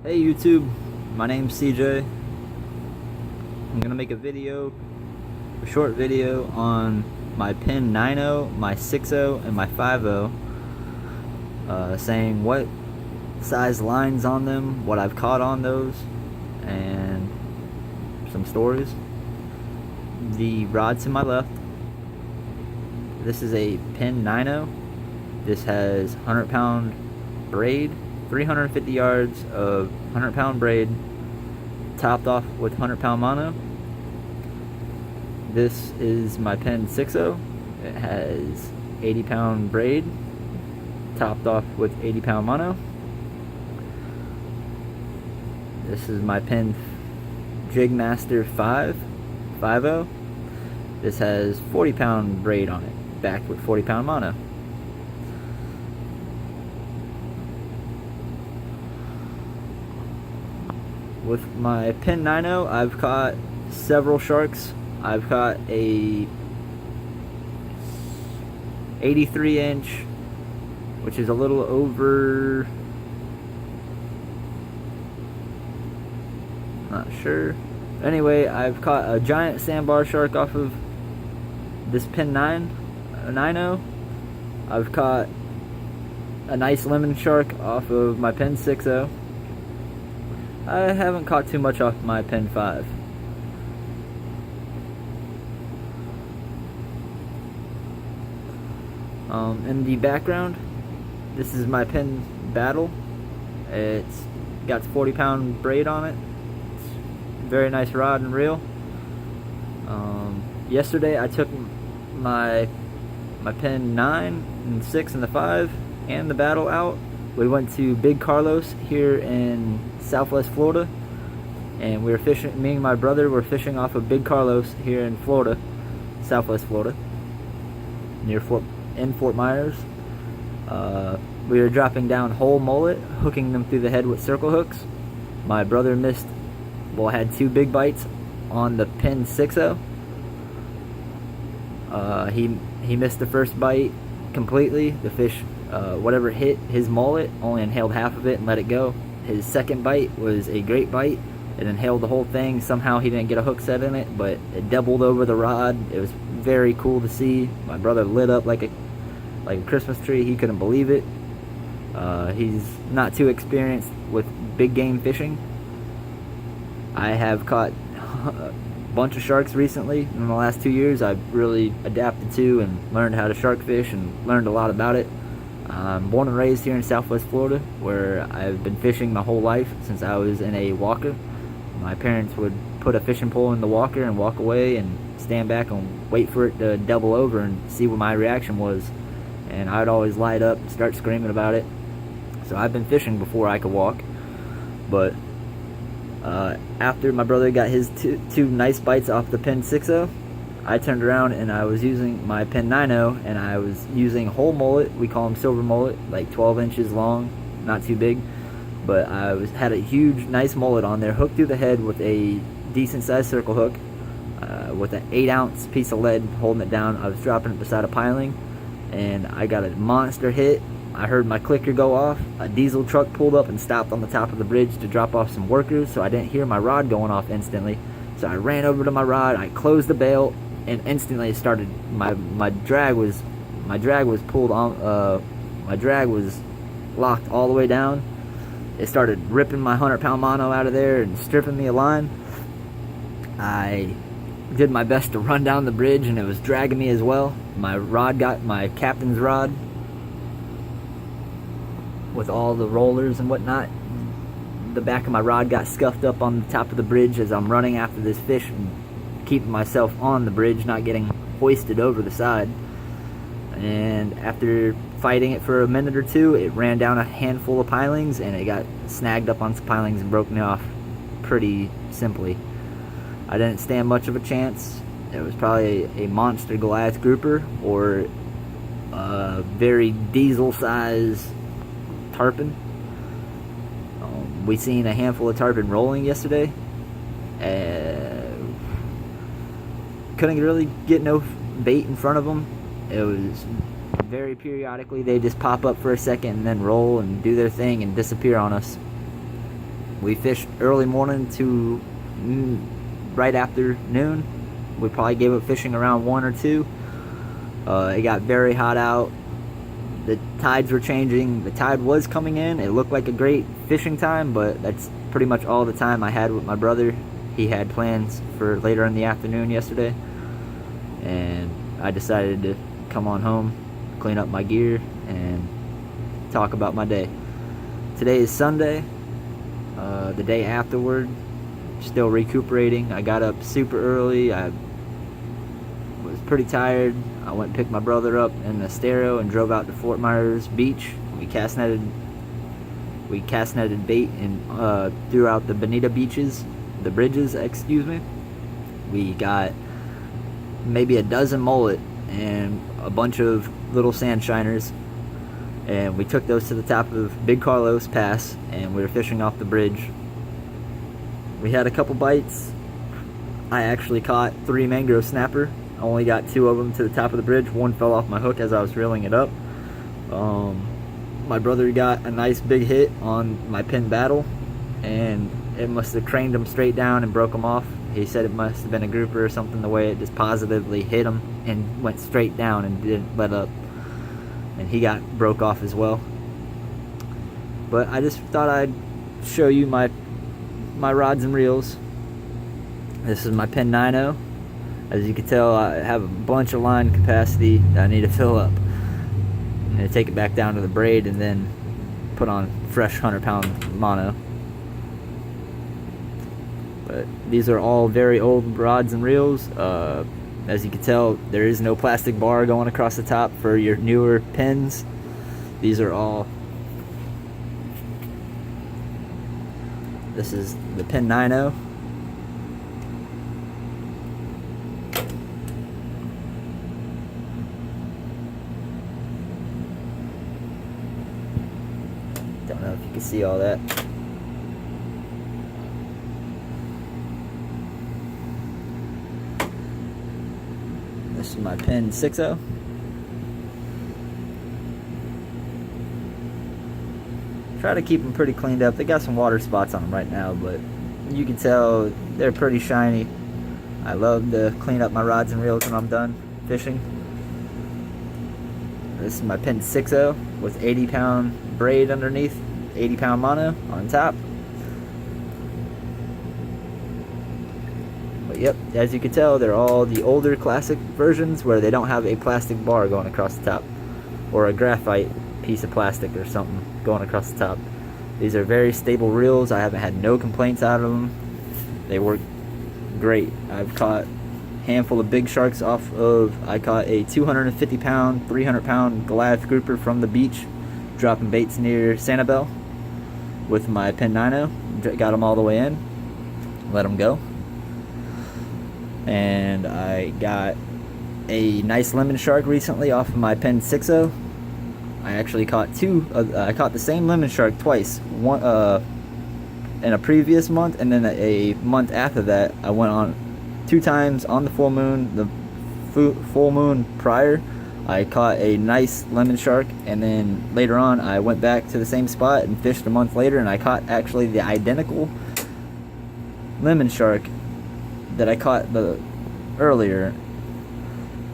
Hey YouTube, my name's CJ. I'm gonna make a short video on my Penn 9.0, my 6.0, and my 5.0, saying what size lines on them, what I've caught on those, and some stories. The rod to my left, this is a Penn 9.0. This has 100-pound braid, 350 yards of 100-pound braid, topped off with 100-pound mono. This is my Penn 6.0. It has 80-pound braid, topped off with 80-pound mono. This is my Penn Jigmaster 5.0. This has 40-pound braid on it, backed with 40-pound mono. With my Penn 9.0, I've caught several sharks. I've caught a 83-inch, which is a little over, not sure. Anyway, I've caught a giant sandbar shark off of this Penn 9.0. I've caught a nice lemon shark off of my Penn 6.0. I haven't caught too much off my Penn 5. In the background, this is my Penn Battle. It's got 40-pound braid on it. It's a very nice rod and reel. Yesterday I took my Penn 9 and 6 and the 5 and the Battle out. We went to Big Carlos here in Southwest Florida, and we were fishing. Me and my brother were fishing off of Big Carlos here in Florida, Southwest Florida, near Fort Myers. We were dropping down whole mullet, hooking them through the head with circle hooks. My brother had two big bites on the Penn 6.0. He missed the first bite completely. The fish, whatever hit his mullet, only inhaled half of it and let it go. His second bite was a great bite. It inhaled the whole thing. Somehow he didn't get a hook set in it, but it doubled over the rod. It was very cool to see. My brother lit up like a Christmas tree. He couldn't believe it. He's not too experienced with big game fishing. I have caught a bunch of sharks recently. In the last 2 years, I've really adapted to and learned how to shark fish and learned a lot about it. I'm born and raised here in Southwest Florida, where I've been fishing my whole life since I was in a walker. My parents would put a fishing pole in the walker and walk away and stand back and wait for it to double over and see what my reaction was. And I'd always light up and start screaming about it. So I've been fishing before I could walk. But after my brother got his two nice bites off the Penn 6.0, I turned around and I was using my Penn 9.0, and I was using whole mullet. We call them silver mullet, like 12 inches long, not too big. But I had a huge, nice mullet on there, hooked through the head with a decent-sized circle hook, with an 8-ounce piece of lead holding it down. I was dropping it beside a piling, and I got a monster hit. I heard my clicker go off. A diesel truck pulled up and stopped on the top of the bridge to drop off some workers, so I didn't hear my rod going off instantly. So I ran over to my rod, I closed the bail, and instantly it started. My drag was pulled on. My drag was locked all the way down. It started ripping my 100-pound mono out of there and stripping me a line. I did my best to run down the bridge, and it was dragging me as well. My rod got my captain's rod with all the rollers and whatnot. The back of my rod got scuffed up on the top of the bridge as I'm running after this fish and keeping myself on the bridge, not getting hoisted over the side. And after fighting it for a minute or two, it ran down a handful of pilings, and it got snagged up on some pilings and broke me off pretty simply. I didn't stand much of a chance. It was probably a monster Goliath grouper or a very diesel size tarpon. We seen a handful of tarpon rolling yesterday. Couldn't really get no bait in front of them. It was very periodically, they just pop up for a second and then roll and do their thing and disappear on us. We fished early morning to right after noon. We probably gave up fishing around 1 or 2. It got very hot out. The tides were changing. The tide was coming in. It looked like a great fishing time, but that's pretty much all the time I had with my brother. He had plans for later in the afternoon yesterday, and I decided to come on home, clean up my gear, and talk about my day. Today is Sunday. The day afterward, still recuperating. I got up super early. I was pretty tired. I went and picked my brother up in the Estero and drove out to Fort Myers Beach. We cast netted bait and throughout the Bonita beaches, the bridges, excuse me. We got maybe a dozen mullet and a bunch of little sand shiners, and we took those to the top of Big Carlos Pass, and we were fishing off the bridge. We had a couple bites. I actually caught 3 mangrove snapper. I only got 2 of them to the top of the bridge. One fell off my hook as I was reeling it up. My brother got a nice big hit on my Penn Battle, and it must have craned him straight down and broke him off. He said it must have been a grouper or something, the way it just positively hit him and went straight down and didn't let up. And he broke off as well. But I just thought I'd show you my rods and reels. This is my Penn 9.0. As you can tell, I have a bunch of line capacity that I need to fill up. I'm going to take it back down to the braid and then put on fresh 100-pound mono. But these are all very old rods and reels. As you can tell, there is no plastic bar going across the top for your newer Penns. These are all... This is the Penn 9.0. Don't know if you can see all that. This is my Penn 6.0. Try to keep them pretty cleaned up. They got some water spots on them right now, but you can tell they're pretty shiny. I love to clean up my rods and reels when I'm done fishing. This is my Penn 6.0 with 80-pound braid underneath, 80-pound mono on top. But yep, as you can tell, they're all the older classic versions where they don't have a plastic bar going across the top, or a graphite piece of plastic or something going across the top. These are very stable reels. I haven't had no complaints out of them. They work great. I've caught a handful of big sharks off of... I caught a 250-pound, 300-pound Goliath grouper from the beach, dropping baits near Sanibel with my Penn 9.0. Got them all the way in, let them go. And I got a nice lemon shark recently off of my Penn 6.0. I actually caught 2. I caught the same lemon shark twice. One in a previous month, and then a month after that, I went on 2 times on the full moon. The full moon prior, I caught a nice lemon shark, and then later on, I went back to the same spot and fished a month later, and I caught actually the identical lemon shark that I caught earlier,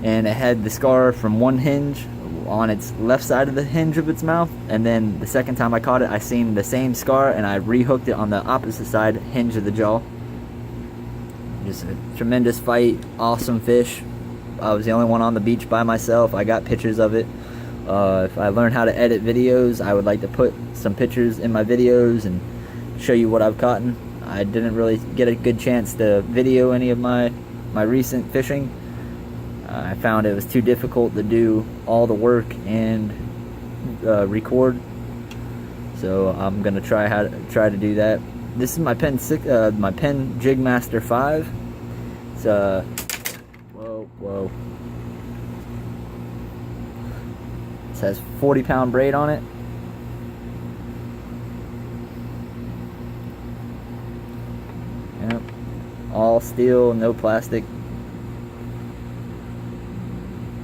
and it had the scar from one hinge on its left side of the hinge of its mouth, and then the second time I caught it, I seen the same scar, and I rehooked it on the opposite side hinge of the jaw. Just a tremendous fight, awesome fish. I was the only one on the beach by myself. I got pictures of it. If I learn how to edit videos, I would like to put some pictures in my videos and show you what I've caught. I didn't really get a good chance to video any of my recent fishing. I found it was too difficult to do all the work and record, so I'm gonna try to do that. This is my Penn Jigmaster 5. It's whoa. It has 40-pound braid on it. Yep, all steel, no plastic.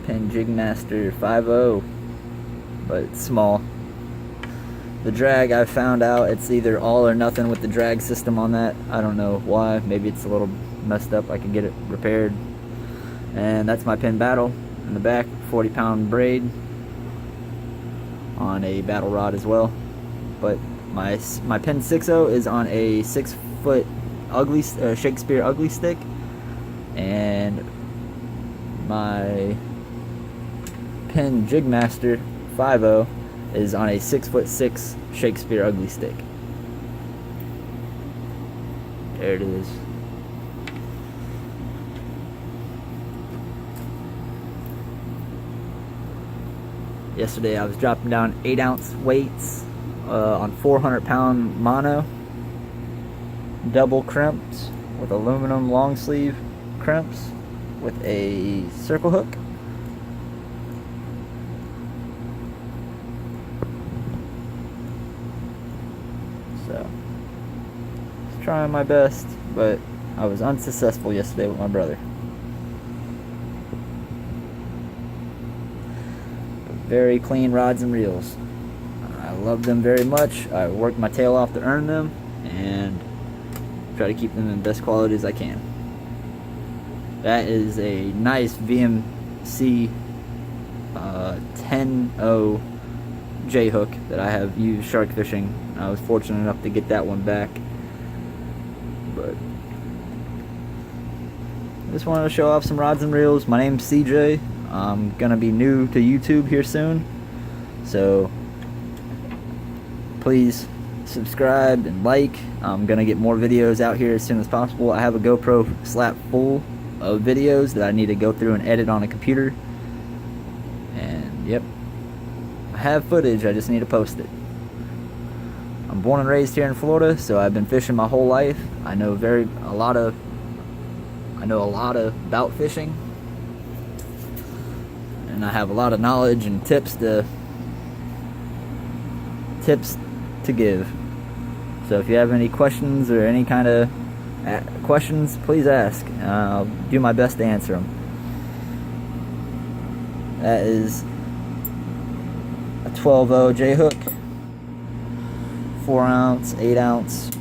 Penn Jigmaster 5.0, but it's small. The drag, I found out it's either all or nothing with the drag system on that. I don't know why. Maybe it's a little messed up. I can get it repaired. And that's my Penn Battle in the back, 40-pound braid on a battle rod as well. But my Penn 6.0 is on a 6-foot ugly Shakespeare ugly stick, and my Penn Jigmaster 5.0 is on a 6'6" Shakespeare ugly stick. There it is. Yesterday I was dropping down 8-ounce weights on 400-pound mono, double crimps with aluminum long sleeve crimps with a circle hook. So, just trying my best, but I was unsuccessful yesterday with my brother. Very clean rods and reels. I love them very much. I worked my tail off to earn them, and try to keep them in the best quality as I can. That is a nice VMC 10.0 J hook that I have used shark fishing. I was fortunate enough to get that one back. But I just wanted to show off some rods and reels. My name's CJ. I'm gonna be new to YouTube here soon, so please subscribe and like. I'm gonna get more videos out here as soon as possible. I have a GoPro slap full of videos that I need to go through and edit on a computer, and yep, I have footage, I just need to post it. I'm born and raised here in Florida, so I've been fishing my whole life. I know a lot about fishing, and I have a lot of knowledge and tips to give. So if you have any questions or any kind of questions, please ask. I'll do my best to answer them. That is a 12.0 J hook, 4-ounce, 8-ounce.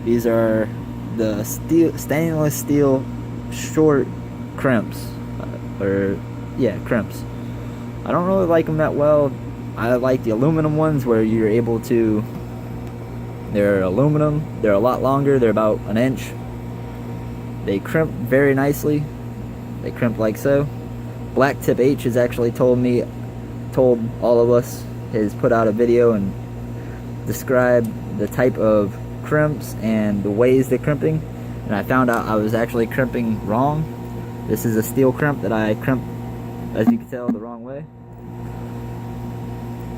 These are the stainless steel short crimps, crimps. I don't really like them that well. I like the aluminum ones where you're able to. They're aluminum. They're a lot longer. They're about an inch. They crimp very nicely. They crimp like so. Black Tip H has actually told all of us, has put out a video and described the type of crimps and the ways they're crimping, and I found out I was actually crimping wrong. This is a steel crimp that I crimp, as you can tell, the wrong way.